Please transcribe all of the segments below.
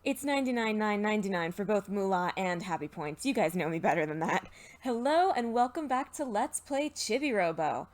It's 99,999 for both Moolah and Happy Points. You guys know me better than that. Hello and welcome back to Let's Play Chibi-Robo.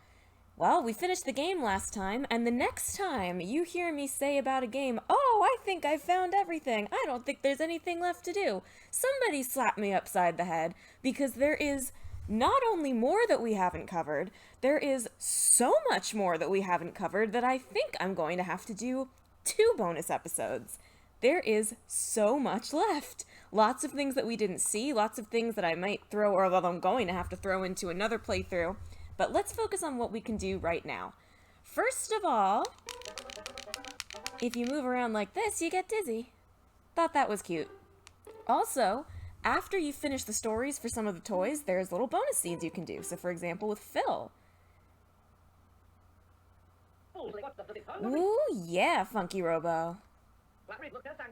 Well, we finished the game last time, and the next time you hear me say about a game, "Oh, I think I found everything. I don't think there's anything left to do," somebody slap me upside the head, because there is not only more that we haven't covered, there is so much more that we haven't covered that I think I'm going to have to do 2 bonus episodes. There is so much left. Lots of things that we didn't see, lots of things that I might throw, or that I'm going to have to throw into another playthrough. But let's focus on what we can do right now. First of all, if you move around like this, you get dizzy. Thought that was cute. Also, after you finish the stories for some of the toys, there's little bonus scenes you can do. So for example, with Phil. Ooh, yeah, Funky Robo.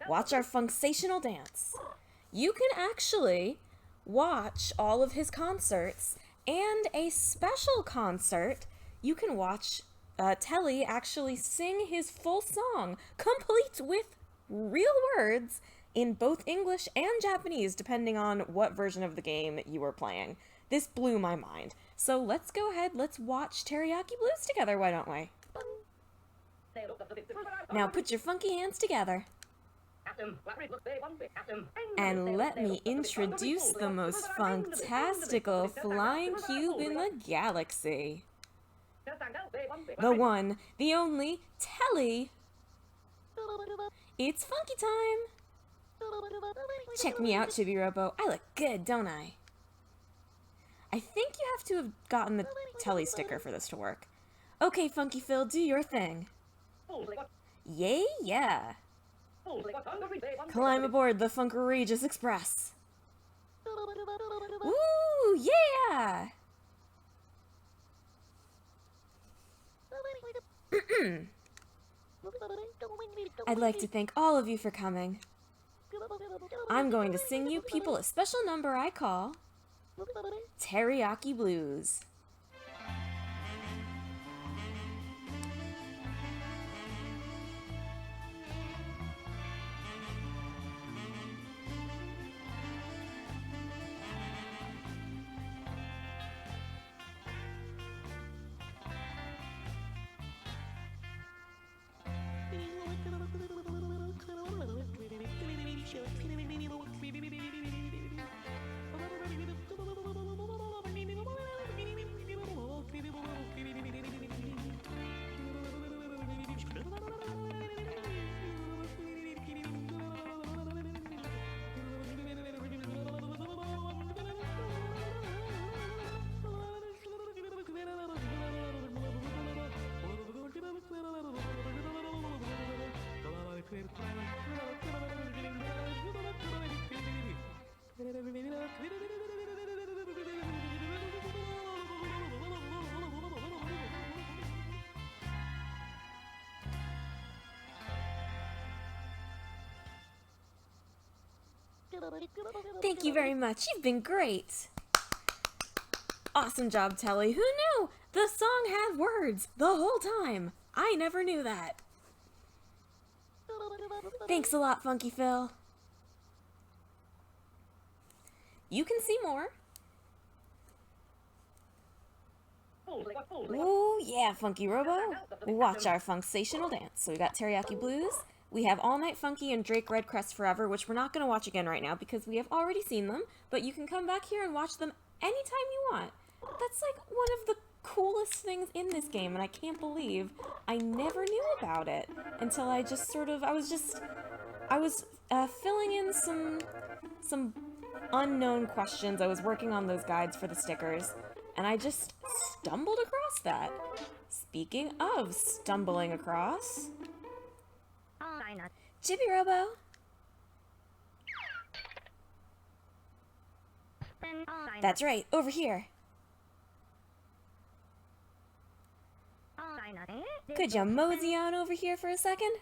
Watch our funksational dance. You can actually watch all of his concerts, and a special concert, you can watch Telly actually sing his full song, complete with real words in both English and Japanese, depending on what version of the game you were playing. This blew my mind. So let's go ahead, let's watch Teriyaki Blues together, why don't we? Now put your funky hands together. And let me introduce the most fantastical flying cube in the galaxy. The one, the only, Telly. It's funky time. Check me out, Chibi-Robo. I look good, don't I? I think you have to have gotten the Telly sticker for this to work. Okay, Funky Phil, do your thing. Yay, yeah. Climb aboard the Funkaregis Express. Ooh, yeah! I'd like to thank all of you for coming. I'm going to sing you people a special number I call Teriyaki Blues. Thank you very much. You've been great. Awesome job, Telly. Who knew? The song had words the whole time. I never knew that. Thanks a lot, Funky Phil. You can see more. Ooh, yeah, Funky Robo. Watch our funksational dance. So we got Teriyaki Blues. We have All Night Funky and Drake Redcrest Forever, which we're not going to watch again right now because we have already seen them, but you can come back here and watch them anytime you want. That's like one of the coolest things in this game, and I can't believe I never knew about it until I just sort of, I was filling in some unknown questions. I was working on those guides for the stickers, and I just stumbled across that. Speaking of stumbling across, Chibi-Robo. That's right, over here. Could you mosey on over here for a second?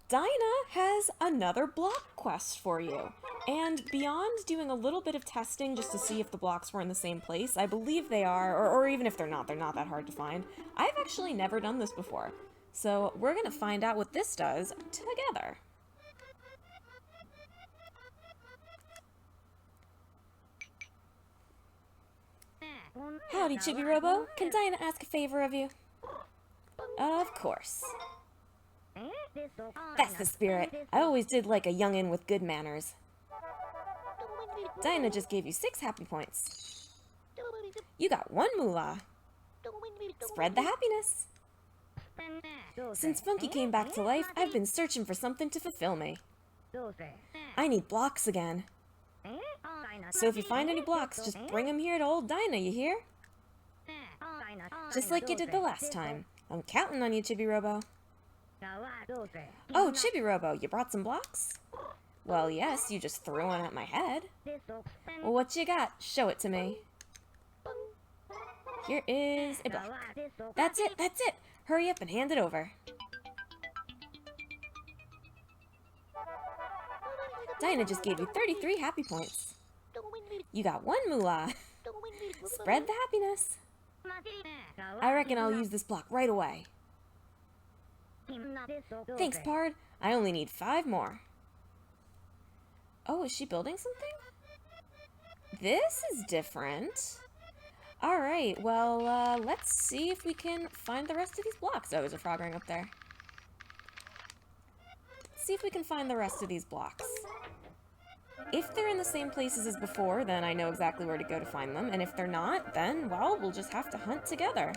Dinah has another block quest for you. And beyond doing a little bit of testing just to see if the blocks were in the same place, I believe they are, or even if they're not that hard to find. I've actually never done this before. So we're gonna find out what this does together. Howdy, Chibi-Robo. Can Dinah ask a favor of you? Of course. That's the spirit. I always did like a youngin' with good manners. Dinah just gave you 6 happy points. You got 1 moolah. Spread the happiness. Since Funky came back to life, I've been searching for something to fulfill me. I need blocks again. So if you find any blocks, just bring them here to old Dinah, you hear? Just like you did the last time. I'm counting on you, Chibi-Robo. Oh, Chibi-Robo, you brought some blocks? Well, yes, you just threw one at my head. Well, what you got? Show it to me. Here is a block. That's it, that's it! Hurry up and hand it over. Dinah just gave you 33 happy points. You got 1 moolah. Spread the happiness. I reckon I'll use this block right away. Thanks, Pard. I only need 5 more. Oh, is she building something? This is different. Alright, well, let's see if we can find the rest of these blocks. Oh, there's a frog ring up there. Let's see if we can find the rest of these blocks. If they're in the same places as before, then I know exactly where to go to find them. And if they're not, then, well, we'll just have to hunt together.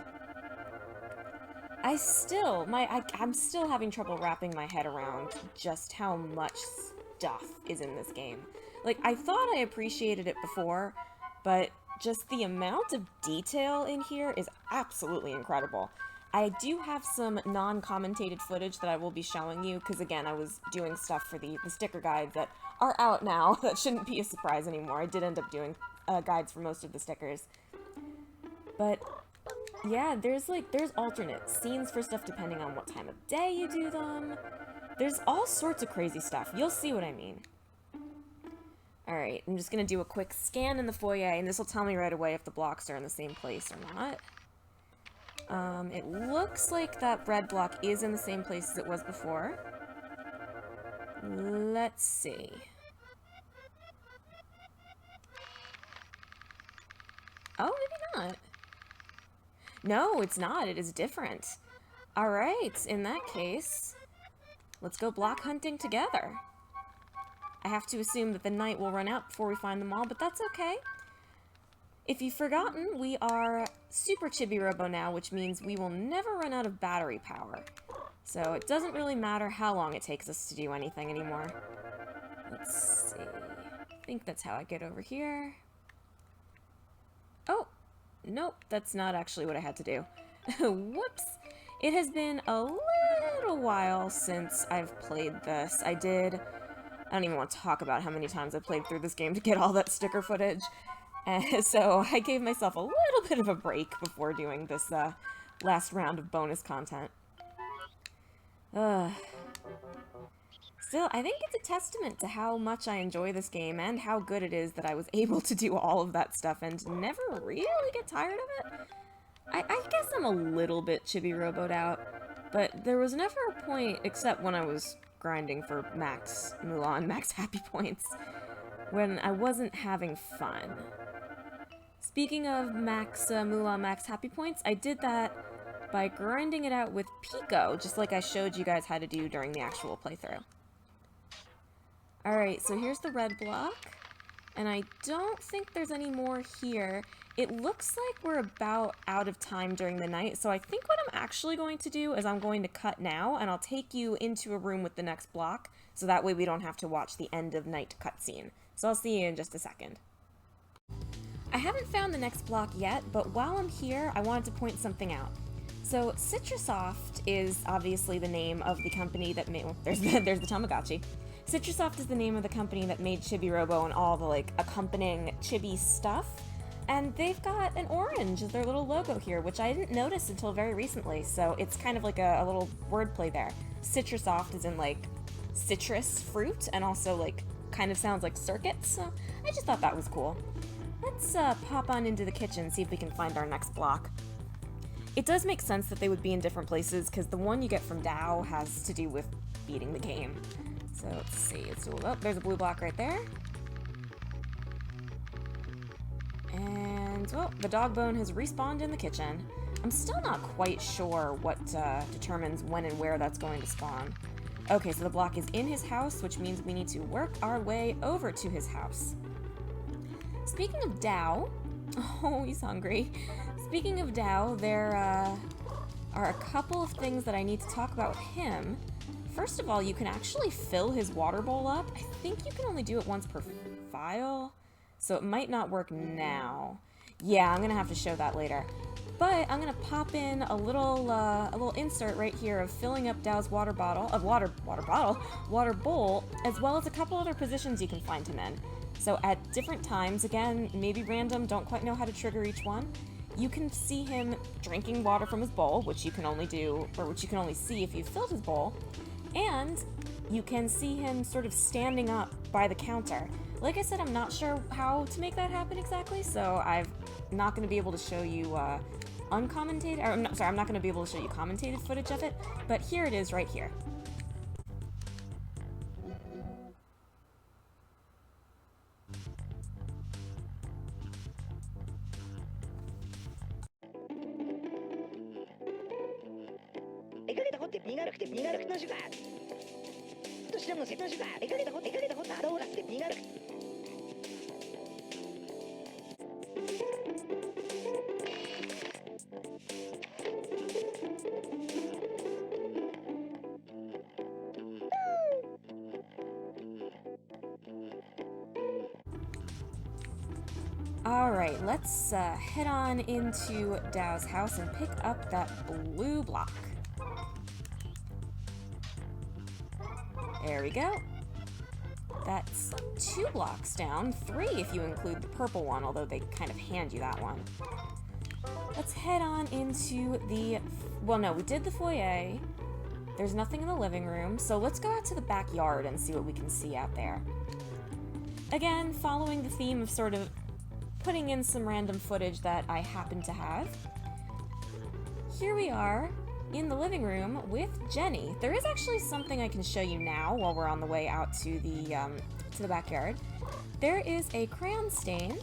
I'm still having trouble wrapping my head around just how much stuff is in this game. Like, I thought I appreciated it before, but just the amount of detail in here is absolutely incredible. I do have some non-commentated footage that I will be showing you, because again, I was doing stuff for the sticker guides that are out now. That shouldn't be a surprise anymore. I did end up doing guides for most of the stickers. But yeah, there's alternate scenes for stuff depending on what time of day you do them. There's all sorts of crazy stuff. You'll see what I mean. Alright, I'm just gonna do a quick scan in the foyer, and this will tell me right away if the blocks are in the same place or not. It looks like that red block is in the same place as it was before. Let's see. Oh, maybe not. No, it's not. It is different. Alright, in that case, let's go block hunting together. I have to assume that the night will run out before we find them all, but that's okay. If you've forgotten, we are Super Chibi-Robo now, which means we will never run out of battery power. So it doesn't really matter how long it takes us to do anything anymore. Let's see. I think that's how I get over here. Oh, nope, that's not actually what I had to do. Whoops. It has been a little while since I've played this. I don't even want to talk about how many times I played through this game to get all that sticker footage. So I gave myself a little bit of a break before doing this last round of bonus content. Still, I think it's a testament to how much I enjoy this game and how good it is that I was able to do all of that stuff and never really get tired of it. I guess I'm a little bit Chibi-Robo'd out, but there was never a point, except when I was grinding for max moolah and max happy points, when I wasn't having fun. Speaking of max moolah, max happy points, I did that by grinding it out with Pico, just like I showed you guys how to do during the actual playthrough. Alright, so here's the red block, and I don't think there's any more here. It looks like we're about out of time during the night, so I think what I'm actually going to do is I'm going to cut now, and I'll take you into a room with the next block, so that way we don't have to watch the end of night cutscene. So I'll see you in just a second. I haven't found the next block yet, but while I'm here, I wanted to point something out. So Citrusoft is obviously the name of the company that made, well, there's the Tamagotchi. Citrusoft is the name of the company that made Chibi-Robo and all the accompanying Chibi stuff. And they've got an orange as their little logo here, which I didn't notice until very recently, so it's kind of like a little wordplay there. Citrusoft is in citrus fruit, and also kind of sounds like circuits, so I just thought that was cool. Let's pop on into the kitchen, see if we can find our next block. It does make sense that they would be in different places, because the one you get from Dao has to do with beating the game. So let's see, oh, there's a blue block right there. And, well, the dog bone has respawned in the kitchen. I'm still not quite sure what determines when and where that's going to spawn. Okay, so the block is in his house, which means we need to work our way over to his house. Speaking of Dao, oh, he's hungry. Speaking of Dao, there are a couple of things that I need to talk about with him. First of all, you can actually fill his water bowl up. I think you can only do it once per file, so it might not work now. Yeah, I'm gonna have to show that later. But I'm gonna pop in a little insert right here of filling up Dao's water bowl, as well as a couple other positions you can find him in. So at different times, again, maybe random, don't quite know how to trigger each one, you can see him drinking water from his bowl, which you can only do, or which you can only see if you've filled his bowl, and you can see him sort of standing up by the counter. Like I said, I'm not sure how to make that happen exactly, so I'm not going to be able to show you uncommented, or no, sorry, I'm not going to be able to show you commentated footage of it, but here it is right here. Alright, let's head on into Dao's house and pick up that blue block. There we go. That's 2 blocks down, 3 if you include the purple one, although they kind of hand you that one. Let's head on into the... well, no, we did the foyer. There's nothing in the living room, so let's go out to the backyard and see what we can see out there. Again, following the theme of sort of putting in some random footage that I happen to have. Here we are in the living room with Jenny. There is actually something I can show you now while we're on the way out to the backyard. There is a crayon stain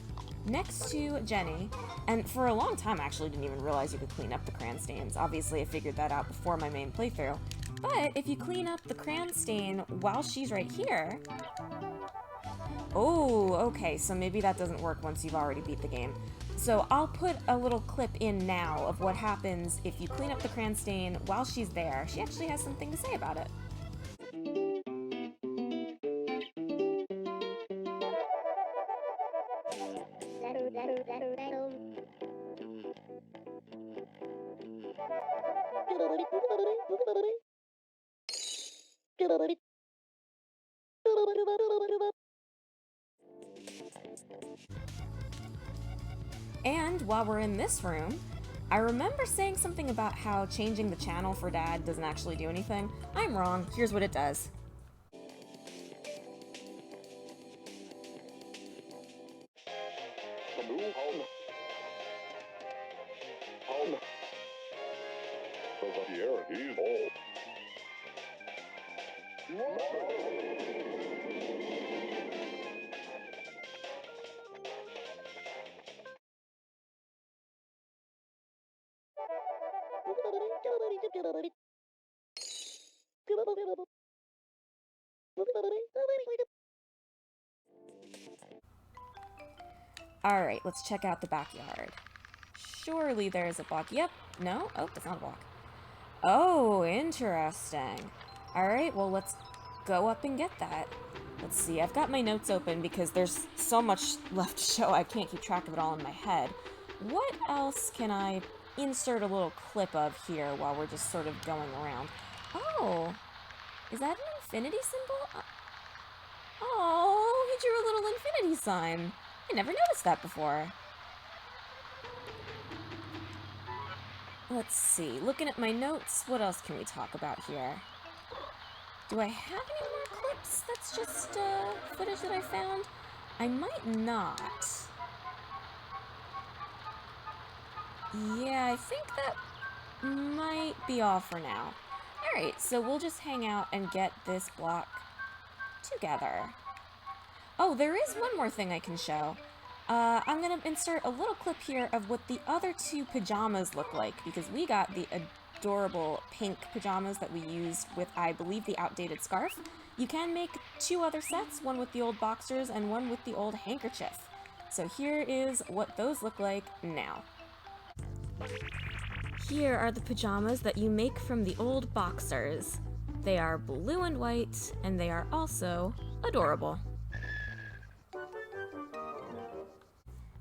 next to Jenny, and for a long time I actually didn't even realize you could clean up the crayon stains. Obviously I figured that out before my main playthrough. But if you clean up the crayon stain while she's right here... oh, okay, so maybe that doesn't work once you've already beat the game. So I'll put a little clip in now of what happens if you clean up the crayon stain while she's there. She actually has something to say about it. And while we're in this room, I remember saying something about how changing the channel for Dad doesn't actually do anything. I'm wrong. Here's what it does. Alright, let's check out the backyard. Surely there's a block. Yep. No? Oh, that's not a block. Oh, interesting. Alright, well, let's go up and get that. Let's see, I've got my notes open because there's so much left to show I can't keep track of it all in my head. What else can I insert a little clip of here while we're just sort of going around? Oh, is that an infinity symbol? Oh, he drew a little infinity sign. I never noticed that before. Let's see, looking at my notes, what else can we talk about here? Do I have any more clips? That's just footage that I found? I might not. Yeah, I think that might be all for now. Alright, so we'll just hang out and get this block together. Oh, there is one more thing I can show. I'm gonna insert a little clip here of what the other two pajamas look like, because we got the adorable pink pajamas that we used with, I believe, the outdated scarf. You can make two other sets, one with the old boxers and one with the old handkerchief. So here is what those look like now. Here are the pajamas that you make from the old boxers. They are blue and white, and they are also adorable.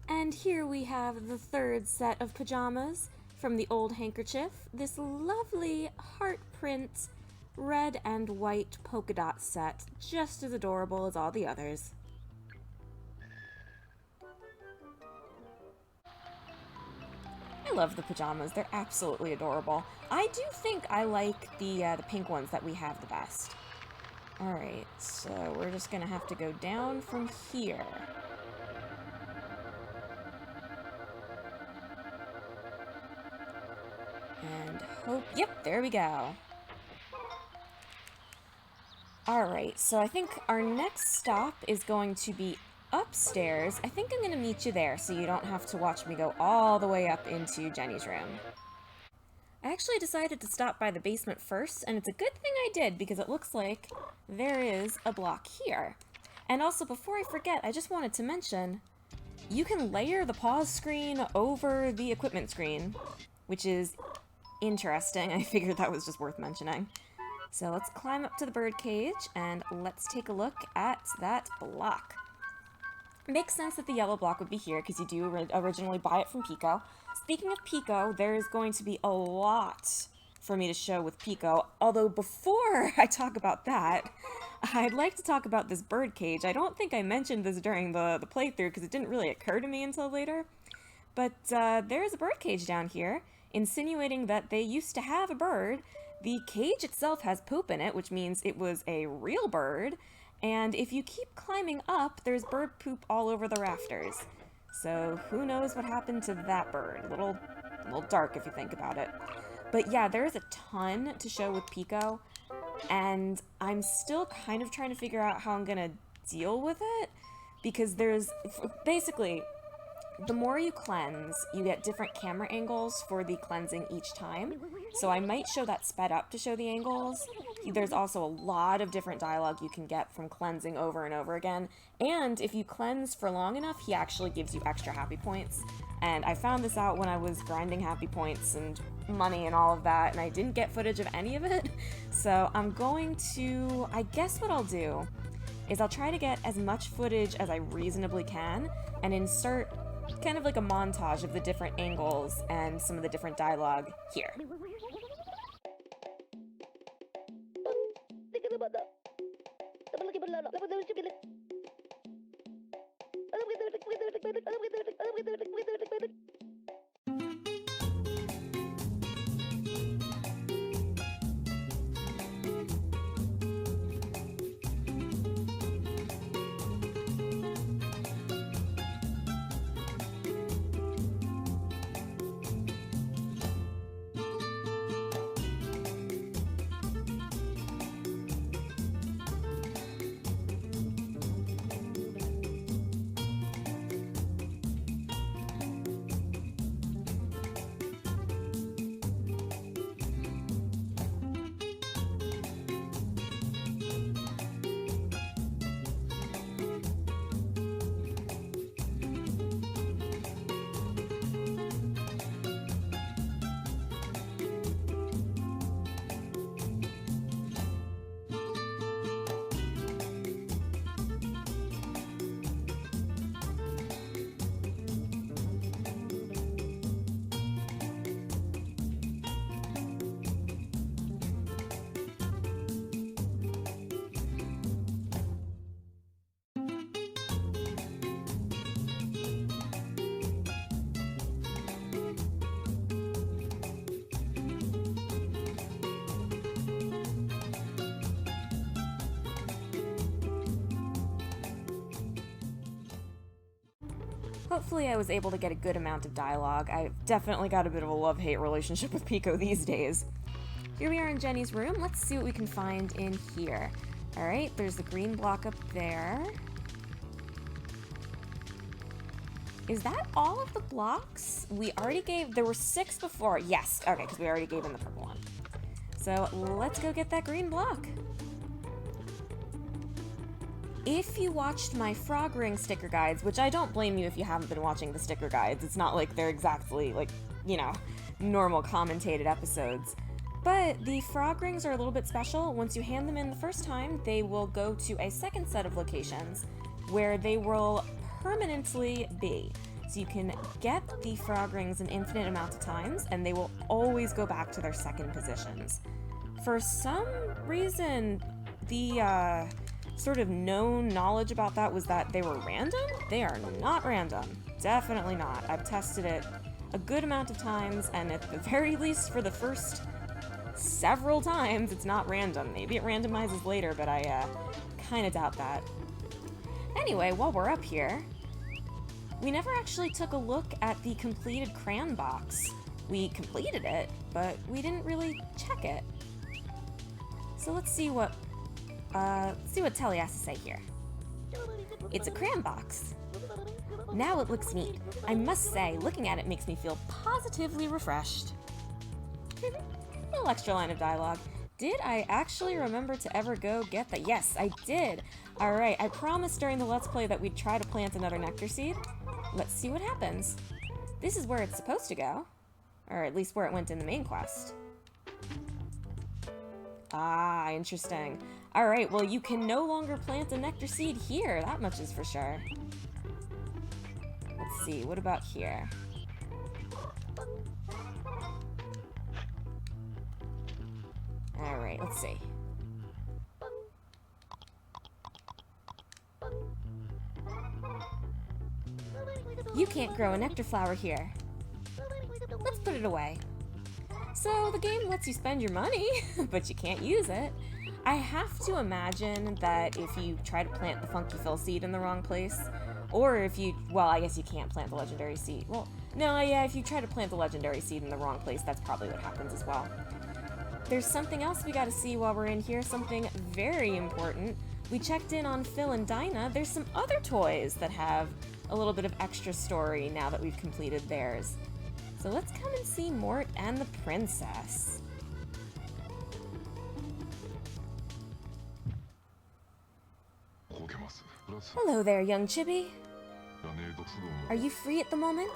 And here we have the third set of pajamas from the old handkerchief, this lovely heart print red and white polka dot set, just as adorable as all the others. I love the pajamas, they're absolutely adorable. I do think I like the pink ones that we have the best. Alright, so we're just gonna have to go down from here. And hope, yep, there we go. Alright, so I think our next stop is going to be upstairs. I think I'm going to meet you there so you don't have to watch me go all the way up into Jenny's room. I actually decided to stop by the basement first, and it's a good thing I did because it looks like there is a block here. And also, before I forget, I just wanted to mention, you can layer the pause screen over the equipment screen, which is interesting. I figured that was just worth mentioning. So let's climb up to the bird cage and let's take a look at that block. It makes sense that the yellow block would be here because you do originally buy it from Pico. Speaking of Pico, there is going to be a lot for me to show with Pico, although before I talk about that, I'd like to talk about this bird cage. I don't think I mentioned this during the playthrough because it didn't really occur to me until later, but there is a bird cage down here, insinuating that they used to have a bird. The cage itself has poop in it, which means it was a real bird, and if you keep climbing up, there's bird poop all over the rafters. So who knows what happened to that bird? A little dark if you think about it. But yeah, there's a ton to show with Pico, and I'm still kind of trying to figure out how I'm gonna deal with it, because there's basically, the more you cleanse, you get different camera angles for the cleansing each time. So I might show that sped up to show the angles. There's also a lot of different dialogue you can get from cleansing over and over again. And if you cleanse for long enough, he actually gives you extra happy points. And I found this out when I was grinding happy points and money and all of that, and I didn't get footage of any of it. So I'm going to, I guess what I'll do is I'll try to get as much footage as I reasonably can and insert kind of like a montage of the different angles and some of the different dialogue here. Hopefully I was able to get a good amount of dialogue. I've definitely got a bit of a love-hate relationship with Pico these days. Here we are in Jenny's room. Let's see what we can find in here. Alright, there's the green block up there. Is that all of the blocks? We already gave... There were 6 before. Yes. Okay, because we already gave him the purple one. So let's go get that green block. If you watched my frog ring sticker guides, which I don't blame you if you haven't been watching the sticker guides, it's not like they're exactly like, you know, normal commentated episodes. But the frog rings are a little bit special. Once you hand them in the first time, they will go to a second set of locations where they will permanently be. So you can get the frog rings an infinite amount of times, and they will always go back to their second positions. For some reason, the sort of known knowledge about that was that they were random. They are not random. Definitely not. I've tested it a good amount of times, and at the very least for the first several times, it's not random. Maybe it randomizes later, but I kind of doubt that. Anyway, while we're up here, we never actually took a look at the completed crayon box. We completed it, but we didn't really check it. So let's see what Telly has to say here. It's a crayon box. Now it looks neat. I must say, looking at it makes me feel positively refreshed. Little extra line of dialogue. Did I actually remember to ever go get that? Yes, I did. Alright, I promised during the Let's Play that we'd try to plant another nectar seed. Let's see what happens. This is where it's supposed to go. Or at least where it went in the main quest. Ah, interesting. Alright, well you can no longer plant a nectar seed here. That much is for sure. Let's see, what about here? Alright, let's see. You can't grow a nectar flower here. Let's put it away. So the game lets you spend your money, but you can't use it. I have to imagine that if you try to plant the Funky Fill seed in the wrong place, or if you, well, I guess you can't plant the legendary seed. Well, no, yeah, if you try to plant the legendary seed in the wrong place, that's probably what happens as well. There's something else we gotta see while we're in here, something very important. We checked in on Phil and Dinah. There's some other toys that have a little bit of extra story now that we've completed theirs. So let's come and see Mort and the princess. Hello there, young Chibi. Are you free at the moment?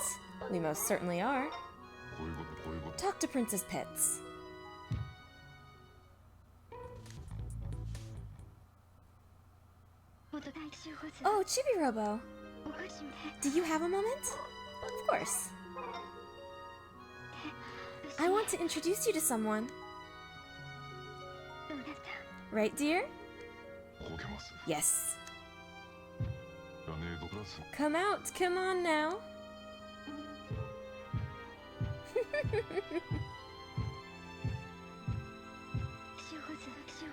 We most certainly are. Talk to Princess Pitts. Oh, Chibi-Robo. Do you have a moment? Of course. I want to introduce you to someone. Right, dear? Yes. Come out, come on now.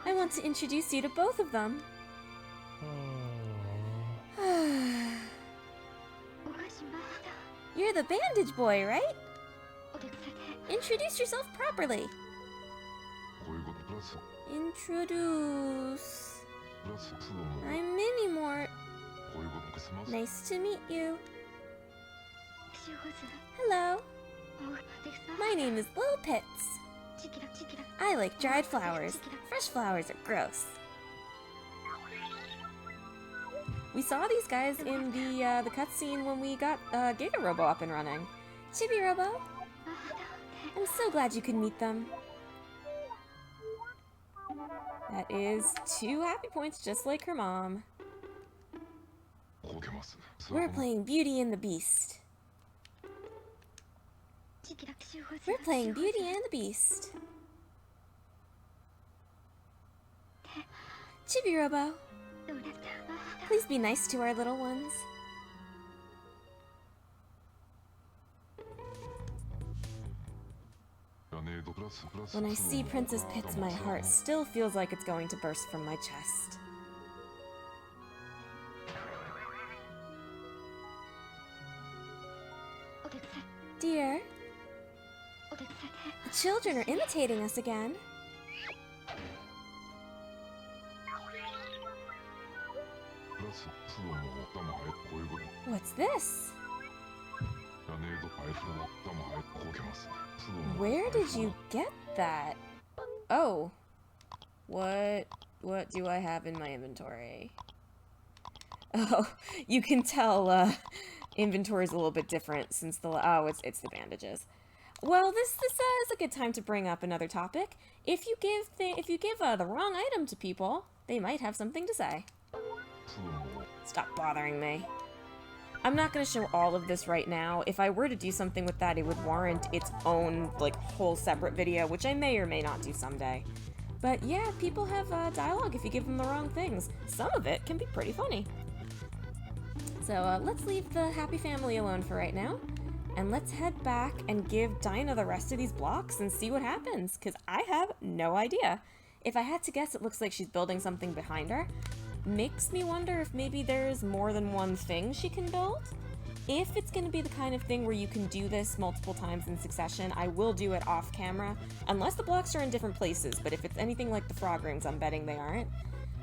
I want to introduce you to both of them. You're the bandage boy, right? Introduce yourself properly. Introduce. I'm Mini Mort. Nice to meet you. Hello. My name is Lil Pitts. I like dried flowers. Fresh flowers are gross. We saw these guys in the cutscene when we got Giga-Robo up and running. Chibi-Robo. I'm so glad you could meet them. That is 2 happy points, just like her mom. We're playing Beauty and the Beast. We're playing Beauty and the Beast. Chibi-Robo. Please be nice to our little ones. When I see Princess Pitts, my heart still feels like it's going to burst from my chest. Dear, the children are imitating us again. What's this? Where did you get that? Oh. What do I have in my inventory? Oh, you can tell inventory is a little bit different since the it's the bandages. Well, this is a good time to bring up another topic. If you give the wrong item to people, they might have something to say. Stop bothering me. I'm not going to show all of this right now. If I were to do something with that, it would warrant its own, like, whole separate video, which I may or may not do someday. But yeah, people have dialogue if you give them the wrong things. Some of it can be pretty funny. So let's leave the happy family alone for right now. And let's head back and give Dinah the rest of these blocks and see what happens, because I have no idea. If I had to guess, it looks like she's building something behind her. Makes me wonder if maybe there's more than one thing she can build. If it's going to be the kind of thing where you can do this multiple times in succession, I will do it off camera, unless the blocks are in different places, but if it's anything like the frog rooms, I'm betting they aren't.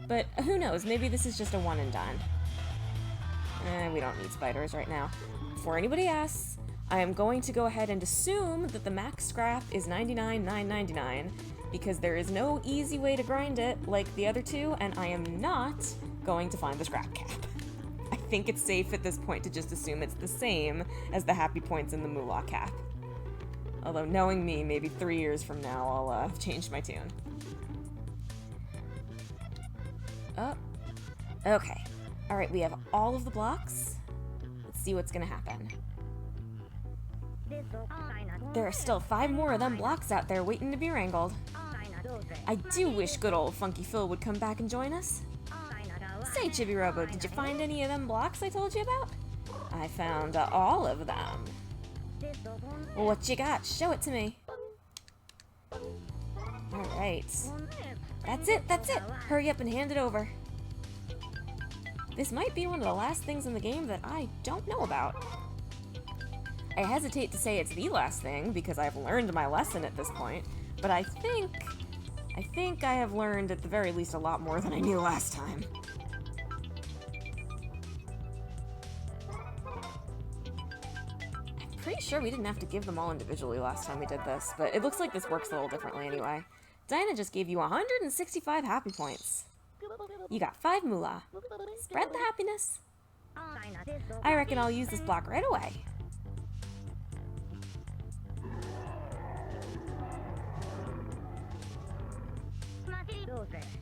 But who knows, maybe this is just a one and done. We don't need spiders right now. Before anybody asks, I am going to go ahead and assume that the max scrap is 99,999, because there is no easy way to grind it like the other two, and I am not going to find the scrap cap. I think it's safe at this point to just assume it's the same as the happy points in the moolah cap. Although, knowing me, maybe 3 years from now I'll change my tune. Oh. Okay. Alright, we have all of the blocks. Let's see what's gonna happen. There are still 5 more of them blocks out there waiting to be wrangled. I do wish good old Funky Phil would come back and join us. Say, Chibi-Robo, did you find any of them blocks I told you about? I found all of them. Well, what you got? Show it to me. Alright. That's it! Hurry up and hand it over. This might be one of the last things in the game that I don't know about. I hesitate to say it's the last thing, because I've learned my lesson at this point, but I think I have learned at the very least a lot more than I knew last time. I'm pretty sure we didn't have to give them all individually last time we did this, but it looks like this works a little differently anyway. Dinah just gave you 165 happy points. You got 5 moolah. Spread the happiness. I reckon I'll use this block right away.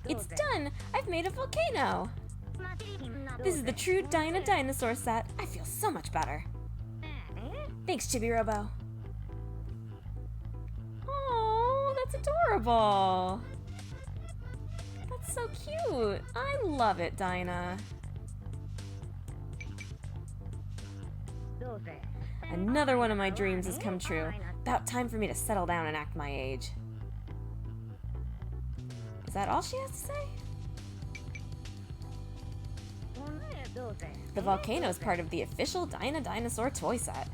It's done! I've made a volcano! This is the true Dinah dinosaur set. I feel so much better. Thanks, Chibi-Robo. Oh, that's adorable. That's so cute. I love it, Dinah. Another one of my dreams has come true. About time for me to settle down and act my age. Is that all she has to say? The volcano is part of the official Dinah Dinosaur toy set.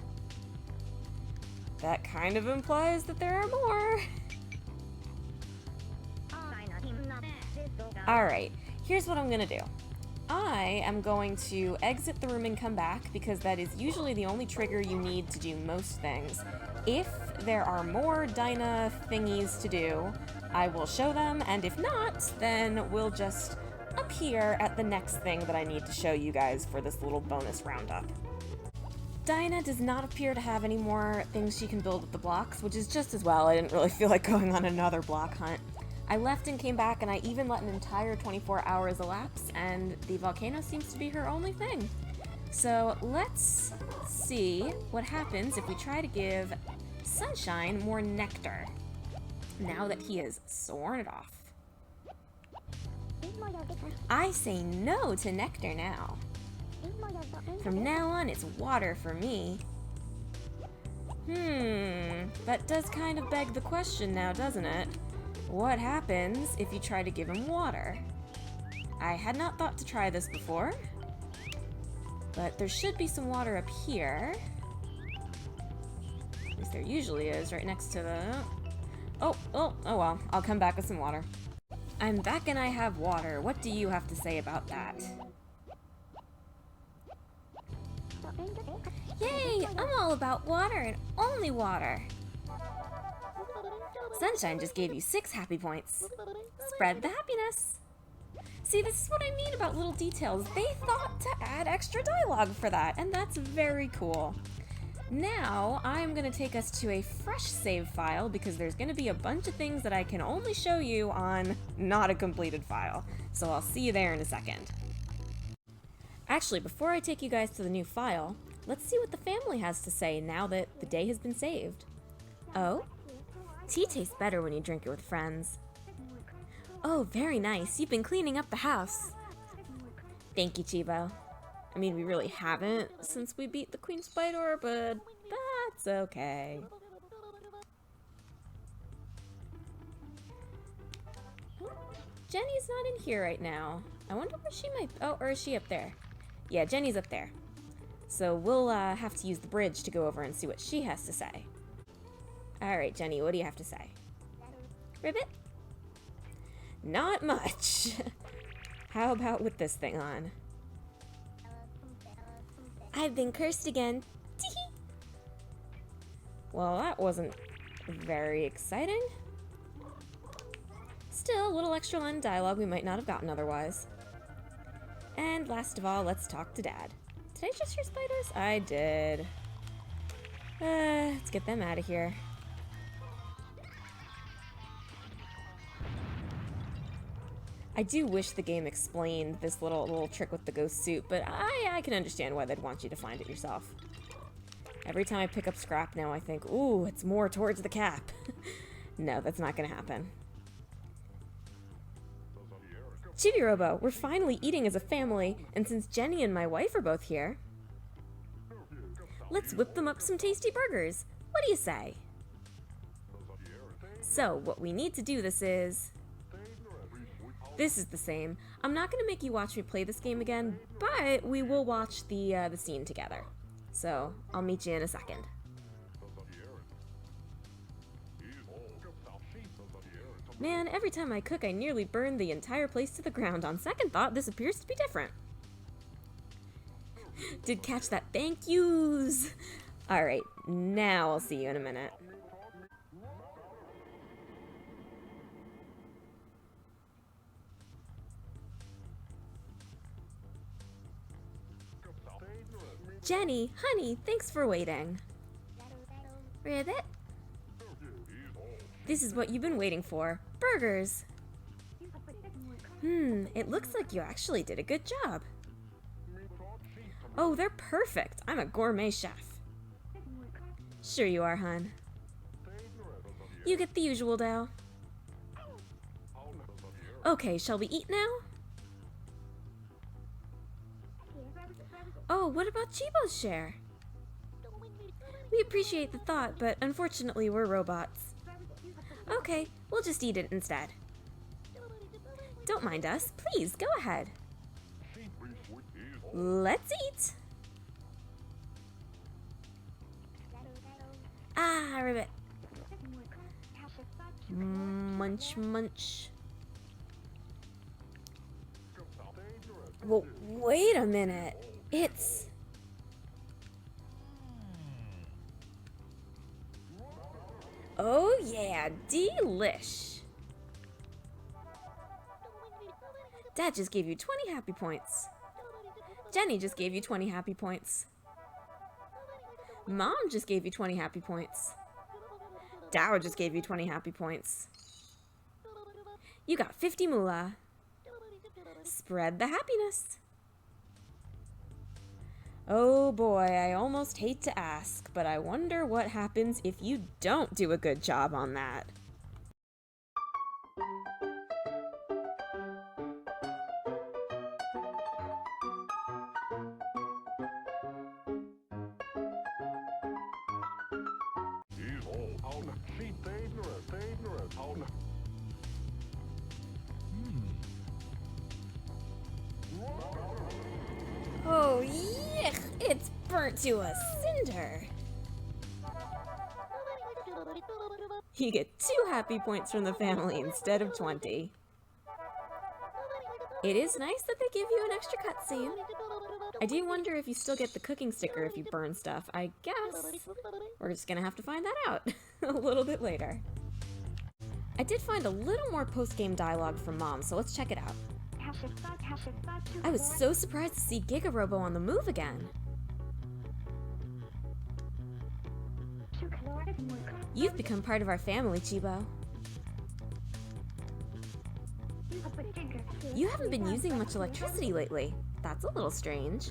That kind of implies that there are more. Alright, here's what I'm gonna do. I am going to exit the room and come back, because that is usually the only trigger you need to do most things. If there are more Dinah thingies to do, I will show them, and if not, then we'll just appear at the next thing that I need to show you guys for this little bonus roundup. Dinah does not appear to have any more things she can build with the blocks, which is just as well. I didn't really feel like going on another block hunt. I left and came back, and I even let an entire 24 hours elapse, and the volcano seems to be her only thing. So let's see what happens if we try to give Sunshine more nectar, now that he has sworn it off. I say no to nectar now. From now on, it's water for me. That does kind of beg the question now, doesn't it? What happens if you try to give him water? I had not thought to try this before, but there should be some water up here. least there usually is, right next to the... Oh well. I'll come back with some water. I'm back and I have water. What do you have to say about that? Yay! I'm all about water and only water. Sunshine just gave you 6 happy points. Spread the happiness. See, this is what I mean about little details. They thought to add extra dialogue for that, and that's very cool. Now, I'm going to take us to a fresh save file because there's going to be a bunch of things that I can only show you on not a completed file. So I'll see you there in a second. Actually, before I take you guys to the new file, let's see what the family has to say now that the day has been saved. Oh? Tea tastes better when you drink it with friends. Oh, very nice. You've been cleaning up the house. Thank you, Chibo. I mean, we really haven't since we beat the Queen Spider, but that's okay. Jenny's not in here right now. I wonder where she might... Oh, or is she up there? Yeah, Jenny's up there. So we'll have to use the bridge to go over and see what she has to say. Alright, Jenny, what do you have to say? Ribbit? Not much. How about with this thing on? I've been cursed again. Tee-hee. Well, that wasn't very exciting. Still, a little extra line of dialogue we might not have gotten otherwise. And last of all, let's talk to Dad. Did I just hear spiders? I did. Let's get them out of here. I do wish the game explained this little trick with the ghost suit, but I can understand why they'd want you to find it yourself. Every time I pick up scrap now, I think, ooh, it's more towards the cap. No, that's not gonna happen. Chibi-Robo, we're finally eating as a family, and since Jenny and my wife are both here, let's whip them up some tasty burgers. What do you say? So, what we need to do this is the same. I'm not going to make you watch me play this game again, but we will watch the scene together. So, I'll meet you in a second. Man, every time I cook, I nearly burn the entire place to the ground. On second thought, this appears to be different. Did catch that. Thank yous! Alright, now I'll see you in a minute. Jenny, honey, thanks for waiting. Ribbit? This is what you've been waiting for. Burgers! It looks like you actually did a good job. Oh, they're perfect. I'm a gourmet chef. Sure you are, hon. You get the usual dough. Okay, shall we eat now? Oh, what about Chibo's share? We appreciate the thought, but unfortunately we're robots. Okay, we'll just eat it instead. Don't mind us. Please, go ahead. Let's eat. Ah, Ribbit. Munch, munch. Well, wait a minute. It's... Oh yeah, delish. Dad just gave you 20 happy points. Jenny just gave you 20 happy points. Mom just gave you 20 happy points. Dow just gave you 20 happy points. You got 50 moolah. Spread the happiness. Oh boy, I almost hate to ask, but I wonder what happens if you don't do a good job on that. Oh, yuck! It's burnt to a cinder! You get 2 happy points from the family instead of 20. It is nice that they give you an extra cutscene. I do wonder if you still get the cooking sticker if you burn stuff. I guess we're just gonna have to find that out a little bit later. I did find a little more post-game dialogue from Mom, so let's check it out. I was so surprised to see Chibi-Robo on the move again. You've become part of our family, Chibo. You haven't been using much electricity lately. That's a little strange.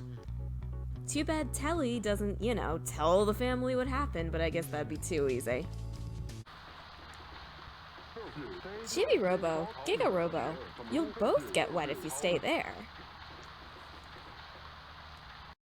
Too bad Telly doesn't, tell the family what happened, but I guess that'd be too easy. Chibi-Robo, Giga-Robo, you'll both get wet if you stay there.